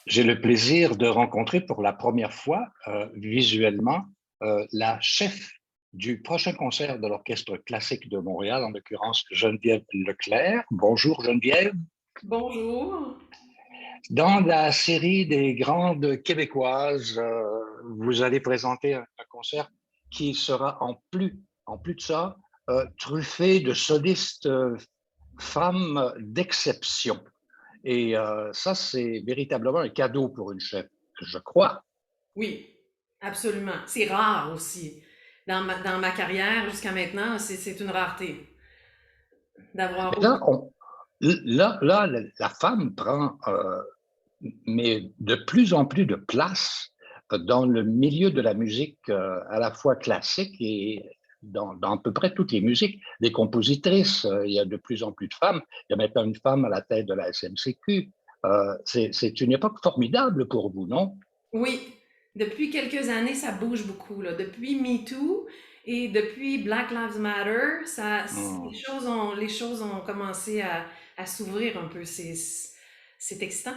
J'ai le plaisir de rencontrer pour la première fois visuellement la chef du prochain concert de l'Orchestre classique de Montréal, en l'occurrence Geneviève Leclerc. Bonjour Geneviève. Bonjour. Dans la série des grandes québécoises, vous allez présenter un concert qui sera en plus de ça, truffé de solistes femmes d'exception. Et ça, c'est véritablement un cadeau pour une chef, je crois. Oui, absolument. C'est rare aussi. Dans ma carrière jusqu'à maintenant, c'est une rareté d'avoir Mais autant. là, la femme prend mais de plus en plus de place dans le milieu de la musique à la fois classique et dans à peu près toutes les musiques. Les compositrices, il y a de plus en plus de femmes. Il y a maintenant une femme à la tête de la SMCQ. C'est une époque formidable pour vous, non? Oui, depuis quelques années, ça bouge beaucoup, là. Depuis MeToo et depuis Black Lives Matter, Hmm. les choses ont commencé à s'ouvrir un peu. C'est excitant.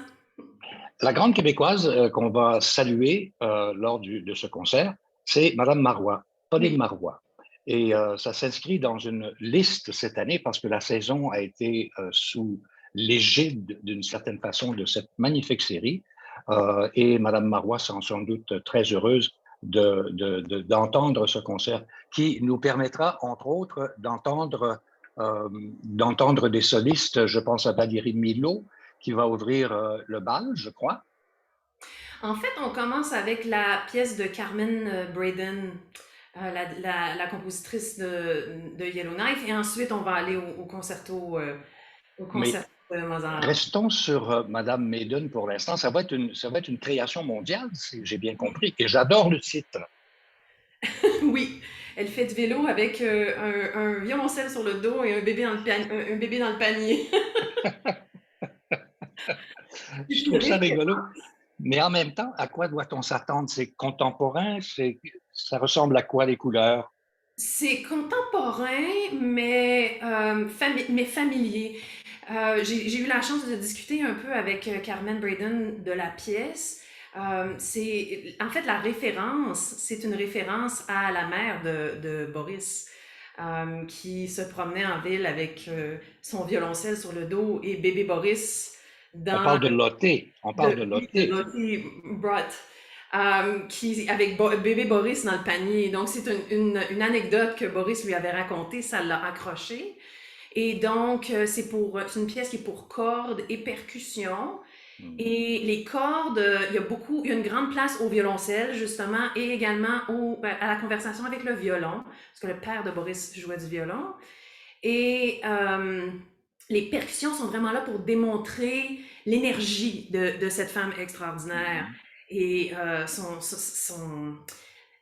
La grande québécoise qu'on va saluer lors de ce concert, c'est Madame Marois, Pauline Oui. Marois. Et ça s'inscrit dans une liste cette année parce que la saison a été sous l'égide d'une certaine façon de cette magnifique série. Et Madame Marois sera sans doute très heureuse d'entendre ce concert qui nous permettra, entre autres, d'entendre des solistes. Je pense à Valérie Milot, qui va ouvrir le bal, je crois. En fait, on commence avec la pièce de Carmen Braden, la compositrice de Yellowknife, et ensuite on va aller au Mais concerto de Mozart. restons sur Madame Maiden pour l'instant. Ça va être une création mondiale, si j'ai bien compris. Et j'adore le titre. Oui, elle fait du vélo avec un violoncelle sur le dos et un bébé dans le panier. Je C'est une trouve ça rigolo. référence. Mais en même temps, à quoi doit-on s'attendre? C'est contemporain? Ça ressemble à quoi les couleurs? C'est contemporain, mais familier. J'ai eu la chance de discuter un peu avec Carmen Braden de la pièce. En fait, la référence, c'est une référence à la mère de Boris, qui se promenait en ville avec son violoncelle sur le dos et bébé Boris On dans parle de Lotté. On parle de oui, de Lotté. Lottie Brott, qui, avec bébé Boris dans le panier. Donc, c'est une anecdote que Boris lui avait racontée, ça l'a accroché. Et donc, c'est une pièce qui est pour cordes et percussions. Hmm. Et les cordes, il y a une grande place au violoncelle, justement, et également à la conversation avec le violon, parce que le père de Boris jouait du violon. Et les percussions sont vraiment là pour démontrer l'énergie de cette femme extraordinaire Mhm. et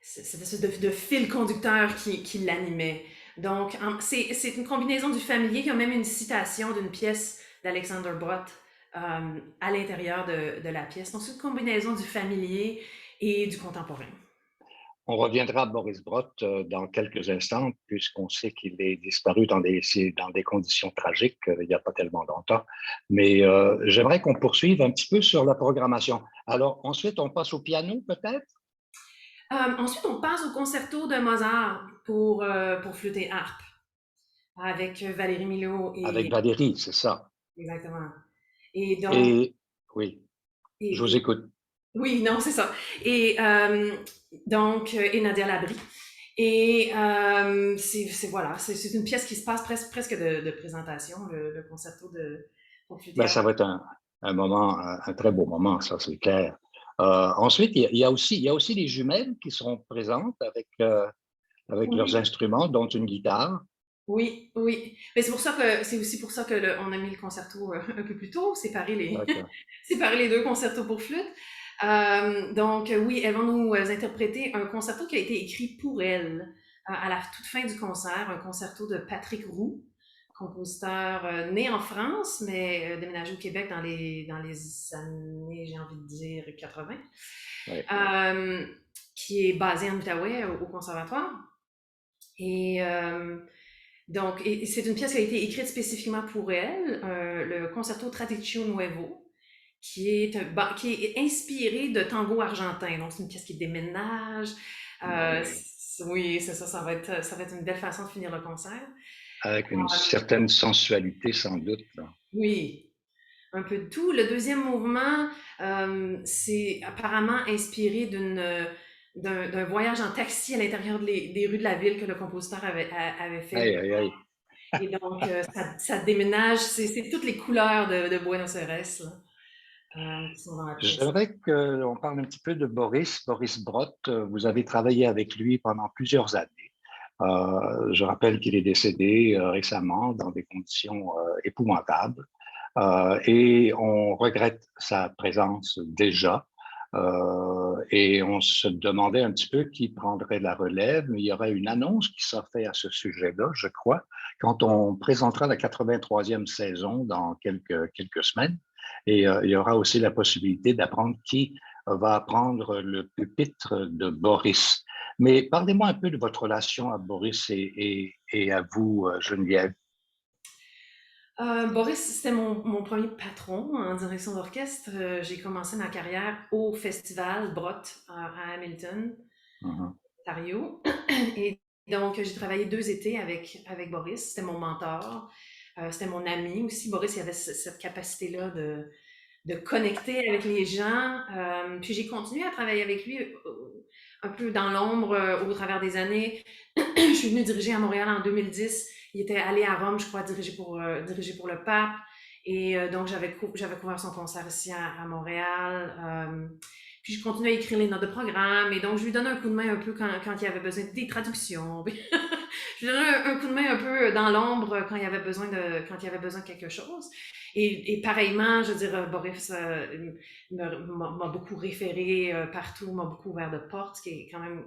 cette espèce de fil conducteur qui l'animait. Donc, c'est une combinaison du familier. Il y a même une citation d'une pièce d'Alexander Brott à l'intérieur de la pièce. Donc, c'est une combinaison du familier et du contemporain. On reviendra à Boris Brott dans quelques instants, puisqu'on sait qu'il est disparu dans des conditions tragiques il n'y a pas tellement longtemps. Mais j'aimerais qu'on poursuive un petit peu sur la programmation. Alors, ensuite, on passe au piano, peut-être, Ensuite, on passe au concerto de Mozart pour flûte et harpe, avec Valérie Milot avec et Valérie, c'est ça. exactement. Et donc, Et oui, je vous et, écoute. oui, non, c'est ça. Et et Nadia Labrie. Et voilà, c'est une pièce qui se passe presque de présentation, le concerto pour flûte et Ben, harpe. ça va être un moment, un très beau moment, ça, c'est clair. Ensuite, il y a aussi les jumelles qui seront présentes avec leurs Oui, instruments, dont une guitare. oui, oui. Mais c'est aussi pour ça que on a mis le concerto un peu plus tôt, D'accord. séparer les deux concertos pour flûte. Oui, elles vont nous interpréter un concerto qui a été écrit pour elles à la toute fin du concert, un concerto de Patrick Roux, compositeur né en France, mais déménagé au Québec dans les années, j'ai envie de dire, 80, Ouais. euh, qui est basé en Outaouais au conservatoire. Et c'est une pièce qui a été écrite spécifiquement pour elle, le Concerto Traditio Nuevo, qui est inspiré de tango argentin. Donc, c'est une pièce qui déménage. Oui. Oui, c'est ça, ça va être une belle façon de finir le concert. Avec une certaine sensualité, sans doute, là. Oui, un peu de tout. Le deuxième mouvement, c'est apparemment inspiré d'un voyage en taxi à l'intérieur des rues de la ville que le compositeur avait fait. Aïe, aïe, aïe. Et donc, ça déménage, c'est toutes les couleurs de Buenos Aires là, qui sont dans la pièce. J'aimerais qu'on parle un petit peu de Boris Brott. Vous avez travaillé avec lui pendant plusieurs années. Je rappelle qu'il est décédé récemment dans des conditions épouvantables. Et on regrette sa présence déjà. Et on se demandait un petit peu qui prendrait la relève, mais il y aurait une annonce qui sera faite à ce sujet-là, je crois, quand on présentera la 83e saison dans quelques semaines. Et il y aura aussi la possibilité d'apprendre qui va prendre le pupitre de Boris. Mais parlez-moi un peu de votre relation à Boris et à vous, Geneviève. Boris, c'était mon premier patron en direction d'orchestre. J'ai commencé ma carrière au festival Brott à Hamilton, Mhm. Ontario. Et donc, j'ai travaillé 2 étés avec Boris. C'était mon mentor. C'était mon ami aussi. Boris, il avait cette capacité-là de connecter avec les gens. Puis j'ai continué à travailler avec lui un peu dans l'ombre au travers des années. Je suis venue diriger à Montréal en 2010. Il était allé à Rome, je crois, diriger pour le pape. Et donc, j'avais couvert son concert ici à Montréal. Puis, je continuais à écrire les notes de programme. Et donc, je lui donnais un coup de main un peu quand il avait besoin des traductions. Je lui donnais un coup de main un peu dans l'ombre quand il y avait besoin de quelque chose. Et pareillement, je veux dire, Boris m'a beaucoup référé partout, m'a beaucoup ouvert de portes, ce qui est quand même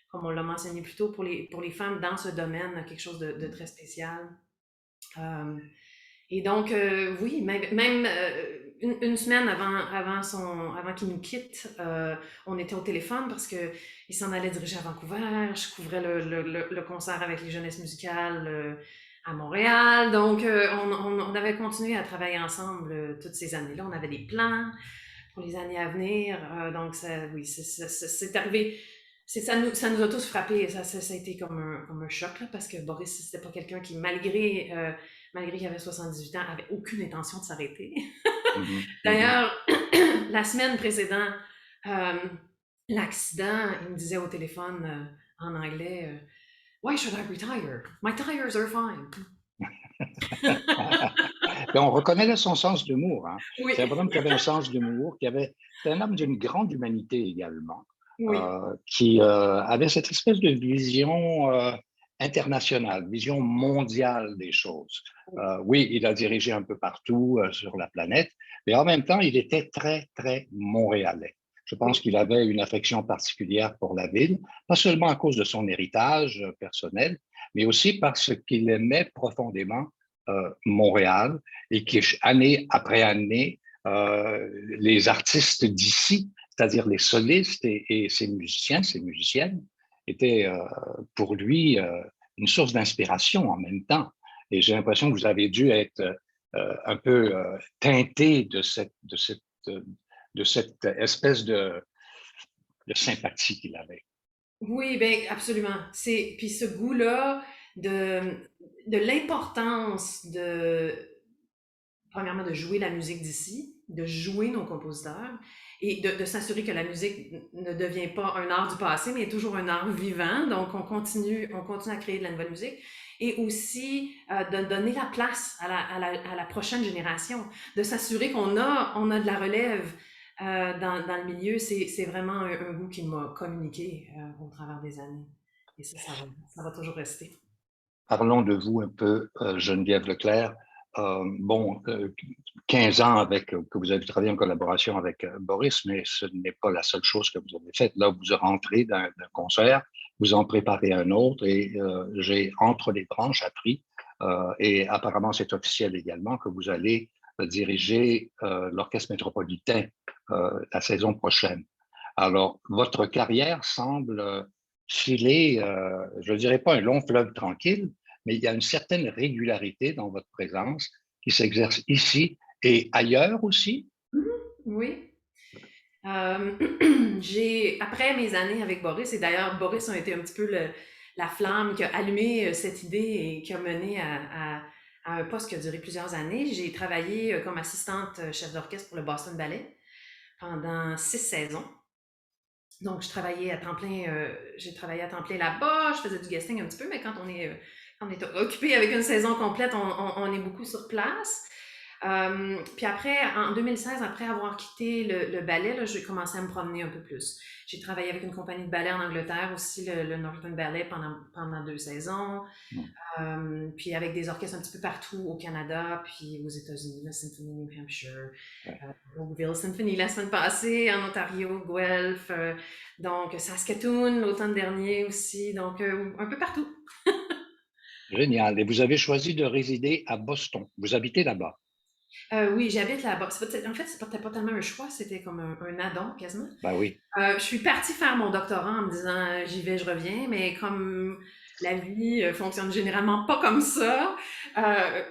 comme on l'a mentionné plus tôt, pour les femmes dans ce domaine, quelque chose de très spécial. Euh, et donc, oui, même une semaine avant qu'il nous quitte, on était au téléphone parce qu'il s'en allait diriger à Vancouver. Je couvrais le concert avec les jeunesses musicales à Montréal. Donc, on avait continué à travailler ensemble toutes ces années-là. On avait des plans pour les années à venir. Donc, oui, c'est arrivé. Ça nous a tous frappés. Ça a été comme un choc, là, parce que Boris, c'était pas quelqu'un qui, malgré qu'il avait 78 ans, avait aucune intention de s'arrêter. Mhm. Mhm. D'ailleurs, la semaine précédente, euh, l'accident, il me disait au téléphone en anglais Why should I retire? My tires are fine. Mais on reconnaît son sens d'humour, hein. Oui, C'est un bonhomme qui avait un sens d'humour, c'est un homme d'une grande humanité également, oui, qui avait cette espèce de vision internationale, vision mondiale des choses. oui, Oui, il a dirigé un peu partout sur la planète, mais en même temps, il était très, très montréalais. Je pense oui. qu'il avait une affection particulière pour la ville, pas seulement à cause de son héritage personnel, mais aussi parce qu'il aimait profondément Montréal et qui, année après année, les artistes d'ici, c'est-à-dire les solistes et ces musiciens, ces musiciennes, étaient pour lui une source d'inspiration en même temps. Et j'ai l'impression que vous avez dû être un peu teinté de cette espèce de sympathie qu'il avait. Oui, ben absolument. Puis ce goût-là de de l'importance de premièrement de jouer la musique d'ici, de jouer nos compositeurs et de s'assurer que la musique ne devient pas un art du passé, mais est toujours un art vivant. Donc on continue à créer de la nouvelle musique et aussi de donner la place à la prochaine génération, de s'assurer on a de la relève dans le milieu. C'est vraiment un goût qui m'a communiqué au travers des années. Et ça va toujours rester. Parlons de vous un peu, Geneviève Leclerc. Bon, 15 ans que vous avez travaillé en collaboration avec Boris, mais ce n'est pas la seule chose que vous avez faite. Là, vous rentrez d'un concert, vous en préparez un autre et j'ai entre les branches appris, et apparemment c'est officiel également, que vous allez diriger l'Orchestre métropolitain la saison prochaine. Alors, votre carrière semble filer, je ne dirais pas un long fleuve tranquille, mais il y a une certaine régularité dans votre présence qui s'exerce ici et ailleurs aussi. Oui. Après mes années avec Boris, et d'ailleurs Boris a été un petit peu la flamme qui a allumé cette idée et qui a mené à un poste qui a duré plusieurs années. J'ai travaillé comme assistante chef d'orchestre pour le Boston Ballet pendant 6 saisons. Donc, j'ai travaillé à temps plein là-bas, je faisais du guesting un petit peu, mais quand on est occupé avec une saison complète, on est beaucoup sur place. Puis après, en 2016, après avoir quitté le ballet, là, j'ai commencé à me promener un peu plus. J'ai travaillé avec une compagnie de ballet en Angleterre aussi, le Northern Ballet, pendant 2 saisons. Mm. Puis avec des orchestres un petit peu partout au Canada, puis aux États-Unis, la Symphony New Hampshire, Ouais. Oakville Symphony la semaine passée, en Ontario, Guelph, donc Saskatoon l'automne dernier aussi, donc un peu partout. Génial. Et vous avez choisi de résider à Boston. Vous habitez là-bas. Oui, j'habite là-bas. En fait, c'était pas tellement un choix, c'était comme un add-on quasiment. Bah oui. Je suis partie faire mon doctorat en me disant j'y vais, je reviens, mais comme la vie fonctionne généralement pas comme ça, euh,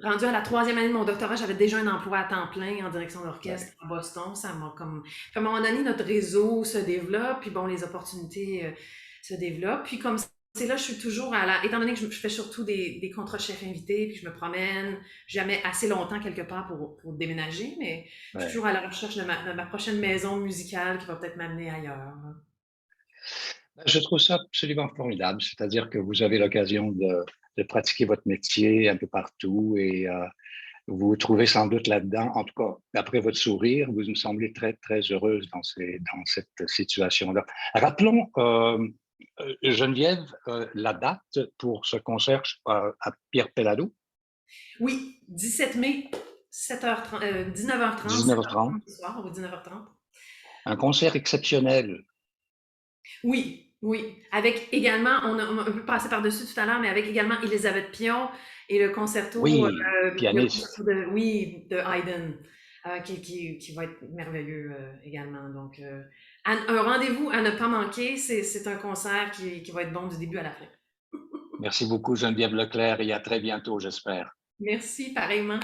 rendue à la troisième année de mon doctorat, j'avais déjà un emploi à temps plein en direction d'orchestre Ouais. à Boston. Ça m'a comme. Puis à un moment donné, notre réseau se développe, puis bon, les opportunités se développent. Puis comme c'est là, je suis toujours étant donné que je fais surtout des contrats de chef invité, puis je me promène jamais assez longtemps quelque part pour déménager, mais je suis Ouais. toujours à la recherche de ma prochaine maison musicale qui va peut-être m'amener ailleurs. Je trouve ça absolument formidable. C'est-à-dire que vous avez l'occasion de pratiquer votre métier un peu partout et vous vous trouvez sans doute là-dedans. En tout cas, d'après votre sourire, vous me semblez très, très heureuse dans cette situation-là. Rappelons, Geneviève, la date pour ce concert à Pierre Pellado, Oui, 17 mai, 7h30, 19h30, 19h30. 7h30 ce soir, ou 19h30. Un concert exceptionnel. Oui, oui. Avec également, on a un peu passé par-dessus tout à l'heure, mais avec également Elisabeth Pion et Oui, le pianiste. concerto de Haydn, qui va être merveilleux également. Donc, un rendez-vous à ne pas manquer. C'est un concert qui va être bon du début à la fin. Merci beaucoup, Geneviève Leclerc, et à très bientôt, j'espère. Merci, pareillement.